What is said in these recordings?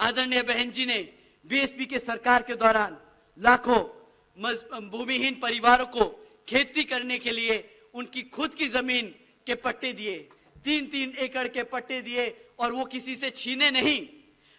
आदरणीय बहन जी ने बीएसपी के सरकार के दौरान लाखों भूमिहीन परिवारों को खेती करने के लिए उनकी खुद की जमीन के पट्टे दिए, 3-3 एकड़ के पट्टे दिए और वो किसी से छीने नहीं।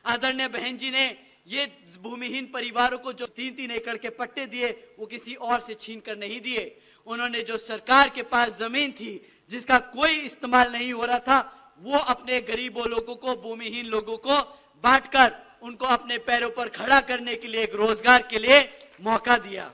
आदरणीय बहन जी ने ये भूमिहीन परिवारों को जो 3-3 एकड़ के पट्टे दिए वो किसी और से छीन कर नहीं दिए। उन्होंने जो सरकार के पास जमीन थी जिसका कोई इस्तेमाल नहीं हो रहा था, वो अपने गरीबों लोगों को, भूमिहीन लोगों को बांटकर उनको अपने पैरों पर खड़ा करने के लिए, एक रोजगार के लिए मौका दिया।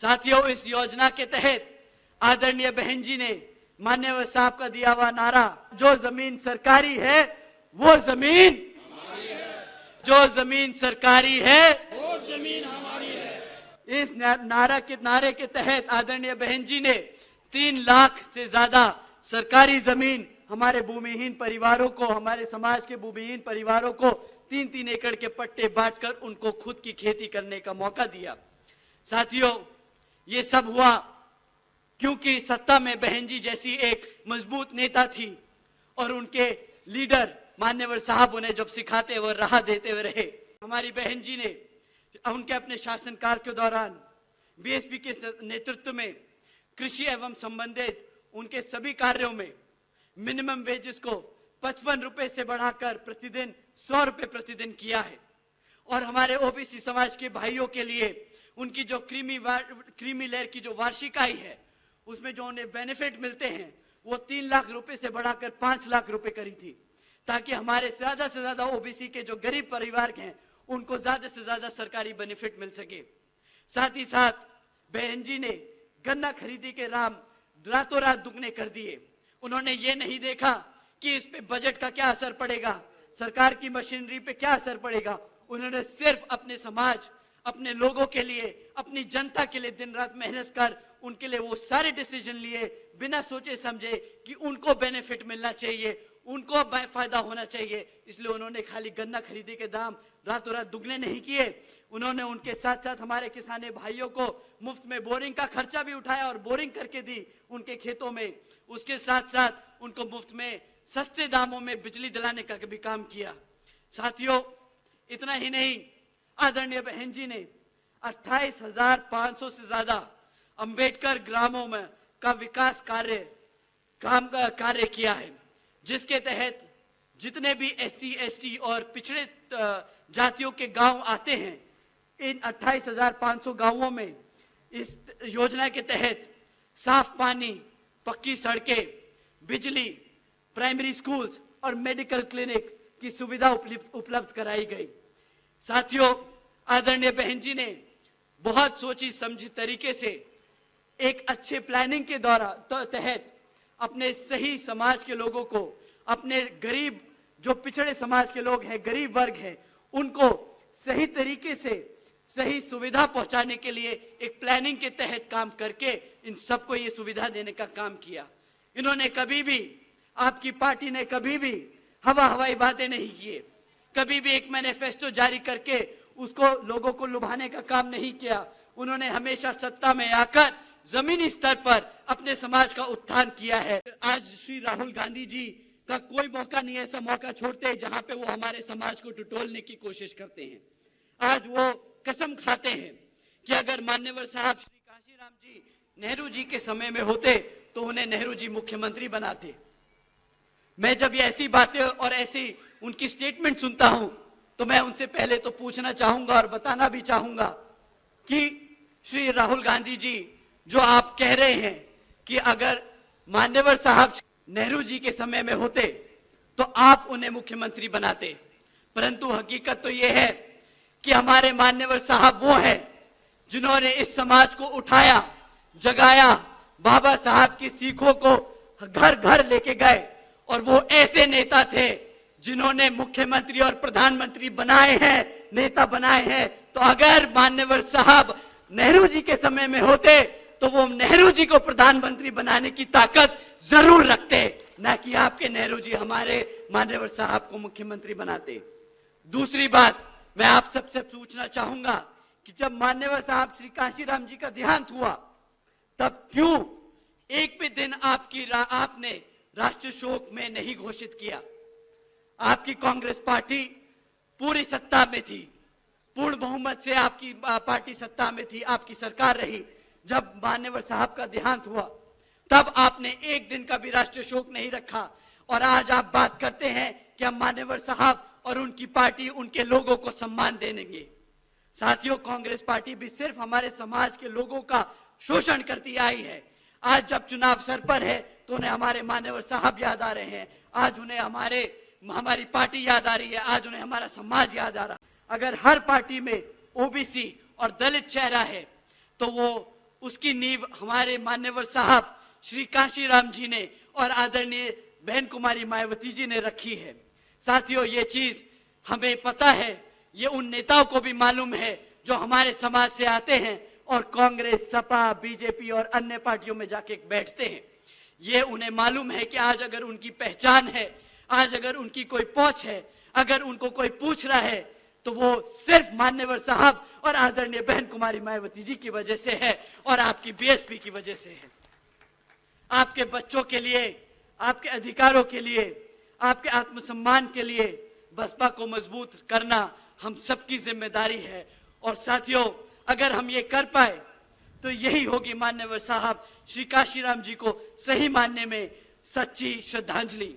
साथियों, इस योजना के तहत आदरणीय बहन जी ने माननीय साहब का दिया हुआ नारा, जो जमीन सरकारी है वो जमीन हमारी है, जो जमीन सरकारी है वो जमीन हमारी है। इस नारे के तहत आदरणीय बहन जी ने 3 लाख से ज्यादा सरकारी जमीन हमारे भूमिहीन परिवारों को, हमारे समाज के भूमिहीन परिवारों को 3-3 एकड़ के पट्टे बांटकर उनको खुद की खेती करने का मौका दिया। साथियों, ये सब हुआ क्योंकि सत्ता में बहन जी जैसी एक मजबूत नेता थी और उनके लीडर मान्यवर साहब उन्हें जब सिखाते हुए राह देते हुए रहे। हमारी बहन जी ने उनके अपने शासनकाल के दौरान बीएसपी के नेतृत्व में कृषि एवं संबंधित उनके सभी कार्यों में मिनिमम वेजेस को 55 रुपए से बढ़ाकर प्रतिदिन 100 रुपए प्रतिदिन किया है। और हमारे ओबीसी समाज के भाइयों के लिए उनकी जो क्रीमी लेयर की जो वार्षिक आय है उसमें जो उन्हें बेनिफिट मिलते हैं वो 3 लाख रुपए से बढ़ाकर 5 लाख रुपए करी थी, ताकि हमारे ज्यादा से ज्यादा ओबीसी के जो गरीब परिवार हैं उनको ज्यादा से ज्यादा सरकारी बेनिफिट मिल सके। साथ ही साथ बहन जी ने गन्ना खरीदी के रातों रात दुगने कर दिए। उन्होंने ये नहीं देखा कि इस पे बजट का क्या असर पड़ेगा, सरकार की मशीनरी पे क्या असर पड़ेगा। उन्होंने सिर्फ अपने समाज, अपने लोगों के लिए, अपनी जनता के लिए दिन रात मेहनत कर उनके लिए वो सारे डिसीजन लिए बिना सोचे समझे कि उनको बेनिफिट मिलना चाहिए, उनको फायदा होना चाहिए। इसलिए उन्होंने खाली गन्ना खरीदी के दाम रातों रात दुगने नहीं किए, उन्होंने उनके साथ साथ हमारे किसानी भाइयों को मुफ्त में बोरिंग का खर्चा भी उठाया और बोरिंग करके दी उनके खेतों में। उसके साथ साथ उनको मुफ्त में सस्ते दामों में बिजली दिलाने का भी काम किया। साथियों, इतना ही नहीं, आदरणीय बहन जी ने 28,500 से ज्यादा अंबेडकर ग्रामों में का विकास कार्य किया है, जिसके तहत जितने भी SC ST और पिछड़े जातियों के गांव आते हैं, इन 28,500 गांवों में इस योजना के तहत साफ पानी, पक्की सड़कें, बिजली, प्राइमरी स्कूल्स और मेडिकल क्लिनिक की सुविधा उपलब्ध कराई गई। साथियों, आदरणीय बहन जी ने बहुत सोची समझी तरीके से एक अच्छे प्लानिंग के तहत अपने सही समाज के लोगों को, अपने गरीब जो पिछड़े समाज के लोग हैं, गरीब वर्ग है, उनको सही तरीके से सही सुविधा पहुंचाने के लिए एक प्लानिंग के तहत काम करके इन सबको ये सुविधा देने का काम किया। इन्होंने कभी भी, आपकी पार्टी ने कभी भी हवाई बातें नहीं किए, कभी भी एक मैनिफेस्टो जारी करके उसको लोगों को लुभाने का काम नहीं किया। उन्होंने हमेशा सत्ता में आकर जमीनी स्तर पर अपने समाज का उत्थान किया है। आज श्री राहुल गांधी जी का कोई मौका नहीं ऐसा मौका छोड़ते जहां पे वो हमारे समाज को टटोलने की कोशिश करते हैं। आज वो कसम खाते हैं कि अगर मान्यवर साहब श्री कांशीराम जी नेहरू जी के समय में होते तो उन्हें नेहरू जी मुख्यमंत्री बनाते। मैं जब ये ऐसी बातें और ऐसी उनकी स्टेटमेंट सुनता हूं तो मैं उनसे पहले तो पूछना चाहूंगा और बताना भी चाहूंगा कि श्री राहुल गांधी जी, जो आप कह रहे हैं कि अगर मान्यवर साहब नेहरू जी के समय में होते तो आप उन्हें मुख्यमंत्री बनाते, परंतु हकीकत तो यह है कि हमारे मान्यवर साहब वो हैं जिन्होंने इस समाज को उठाया, जगाया, बाबा साहब की सीखों को घर घर लेके गए और वो ऐसे नेता थे जिन्होंने मुख्यमंत्री और प्रधानमंत्री बनाए हैं, नेता बनाए हैं। तो अगर मान्यवर साहब नेहरू जी के समय में होते तो वो नेहरू जी को प्रधानमंत्री बनाने की ताकत जरूर रखते, ना कि आपके नेहरू जी हमारे मान्यवर साहब को मुख्यमंत्री बनाते। दूसरी बात मैं आप सबसे पूछना चाहूंगा कि जब मान्यवर साहब श्री कांशीराम जी का देहांत हुआ तब क्यों एक भी दिन आपने राष्ट्रीय शोक में नहीं घोषित किया? आपकी कांग्रेस पार्टी पूरी सत्ता में थी, पूर्ण बहुमत से आपकी पार्टी सत्ता में थी, आपकी सरकार रही। जब मान्यवर साहब का देहांत हुआ तब आपने एक दिन का भी राष्ट्रीय शोक नहीं रखा, और आज आप बात करते हैं कि हम मान्यवर साहब और उनकी पार्टी उनके लोगों को सम्मान देंगे। साथियों, कांग्रेस पार्टी भी सिर्फ हमारे समाज के लोगों का शोषण करती आई है। आज जब चुनाव सर पर है तो उन्हें हमारे मान्यवर साहब याद आ रहे हैं, आज उन्हें हमारी पार्टी याद आ रही है, आज उन्हें हमारा समाज याद आ रहा है। अगर हर पार्टी में ओबीसी और दलित चेहरा है तो वो उसकी नींव हमारे मान्यवर साहब श्री कांशीराम जी ने और आदरणीय बहन कुमारी मायावती जी ने रखी है। साथियों, ये चीज हमें पता है, ये उन नेताओं को भी मालूम है जो हमारे समाज से आते हैं और कांग्रेस, सपा, बीजेपी और अन्य पार्टियों में जाके बैठते हैं। ये उन्हें मालूम है कि आज अगर उनकी पहचान है, आज अगर उनकी कोई पहुंच है, अगर उनको कोई पूछ रहा है तो वो सिर्फ मान्यवर साहब और आदरणीय बहन कुमारी मायावती जी की वजह से है और आपकी बीएसपी की वजह से है। आपके बच्चों के लिए, आपके अधिकारों के लिए, आपके आत्मसम्मान के लिए बसपा को मजबूत करना हम सबकी जिम्मेदारी है। और साथियों, अगर हम ये कर पाए तो यही होगी मान्यवर साहब श्री कांशीराम जी को सही मानने में सच्ची श्रद्धांजलि।